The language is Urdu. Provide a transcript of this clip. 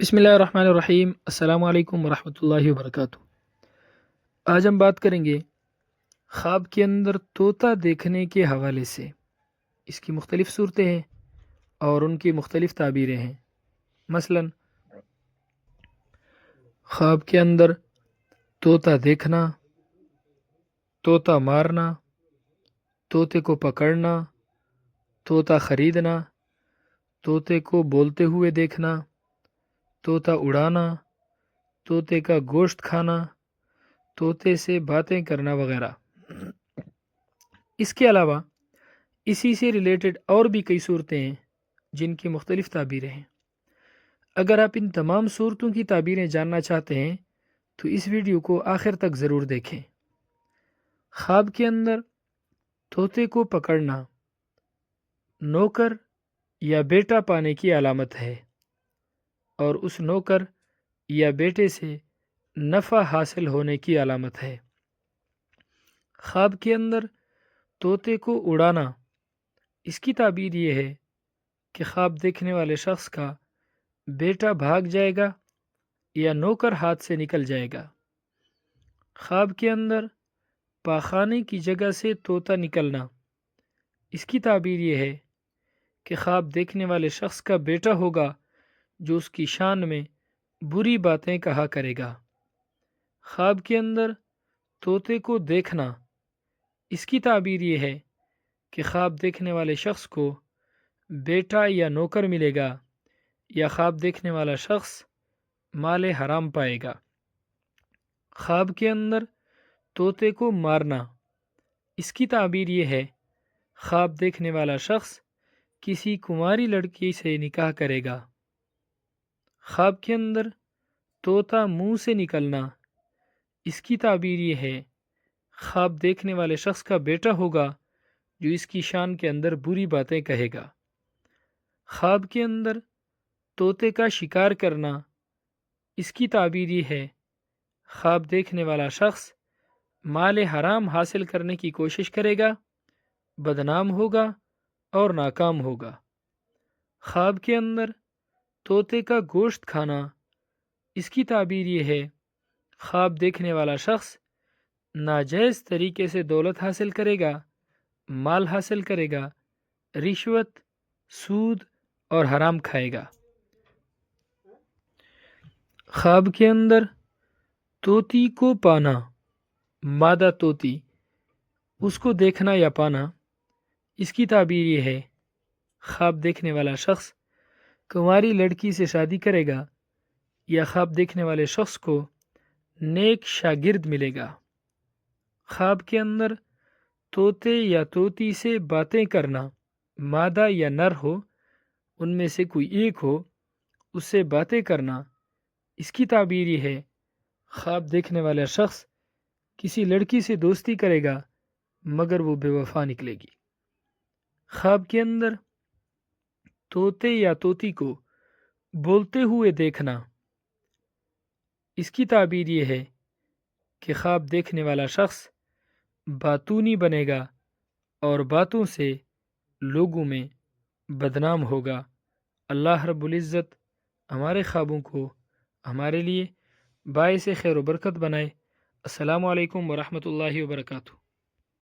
بسم اللہ الرحمن الرحیم۔ السلام علیکم ورحمۃ اللہ وبرکاتہ۔ آج ہم بات کریں گے خواب کے اندر طوطا دیکھنے کے حوالے سے۔ اس کی مختلف صورتیں ہیں اور ان کی مختلف تعبیریں ہیں۔ مثلا خواب کے اندر طوطا دیکھنا، طوطا مارنا، طوطے کو پکڑنا، طوطا خریدنا، طوطے کو بولتے ہوئے دیکھنا، طوطا اڑانا، طوطے کا گوشت کھانا، طوطے سے باتیں کرنا وغیرہ۔ اس کے علاوہ اسی سے ریلیٹڈ اور بھی کئی صورتیں ہیں جن کی مختلف تعبیریں ہیں۔ اگر آپ ان تمام صورتوں کی تعبیریں جاننا چاہتے ہیں تو اس ویڈیو کو آخر تک ضرور دیکھیں۔ خواب کے اندر طوطے کو پکڑنا نوکر یا بیٹا پانے کی علامت ہے اور اس نوکر یا بیٹے سے نفع حاصل ہونے کی علامت ہے۔ خواب کے اندر طوطے کو اڑانا، اس کی تعبیر یہ ہے کہ خواب دیکھنے والے شخص کا بیٹا بھاگ جائے گا یا نوکر ہاتھ سے نکل جائے گا۔ خواب کے اندر پاخانے کی جگہ سے طوطا نکلنا، اس کی تعبیر یہ ہے کہ خواب دیکھنے والے شخص کا بیٹا ہوگا جو اس کی شان میں بری باتیں کہا کرے گا۔ خواب کے اندر طوطے کو دیکھنا، اس کی تعبیر یہ ہے کہ خواب دیکھنے والے شخص کو بیٹا یا نوکر ملے گا یا خواب دیکھنے والا شخص مال حرام پائے گا۔ خواب کے اندر طوطے کو مارنا، اس کی تعبیر یہ ہے خواب دیکھنے والا شخص کسی کنواری لڑکی سے نکاح کرے گا۔ خواب کے اندر طوطا منہ سے نکلنا، اس کی تعبیر یہ ہے خواب دیکھنے والے شخص کا بیٹا ہوگا جو اس کی شان کے اندر بری باتیں کہے گا۔ خواب کے اندر طوطے کا شکار کرنا، اس کی تعبیر یہ ہے خواب دیکھنے والا شخص مال حرام حاصل کرنے کی کوشش کرے گا، بدنام ہوگا اور ناکام ہوگا۔ خواب کے اندر طوطے کا گوشت کھانا، اس کی تعبیر یہ ہے خواب دیکھنے والا شخص ناجائز طریقے سے دولت حاصل کرے گا، مال حاصل کرے گا، رشوت، سود اور حرام کھائے گا۔ خواب کے اندر طوطی کو پانا، مادہ طوطی، اس کو دیکھنا یا پانا، اس کی تعبیر یہ ہے خواب دیکھنے والا شخص کنواری لڑکی سے شادی کرے گا یا خواب دیکھنے والے شخص کو نیک شاگرد ملے گا۔ خواب کے اندر طوطے یا طوطی سے باتیں کرنا، مادہ یا نر ہو، ان میں سے کوئی ایک ہو، اس سے باتیں کرنا، اس کی تعبیر یہ ہے خواب دیکھنے والا شخص کسی لڑکی سے دوستی کرے گا مگر وہ بے وفا نکلے گی۔ خواب کے اندر طوطے یا طوطی کو بولتے ہوئے دیکھنا، اس کی تعبیر یہ ہے کہ خواب دیکھنے والا شخص باتونی بنے گا اور باتوں سے لوگوں میں بدنام ہوگا۔ اللہ رب العزت ہمارے خوابوں کو ہمارے لیے باعث خیر و برکت بنائے۔ السلام علیکم ورحمۃ اللہ وبرکاتہ۔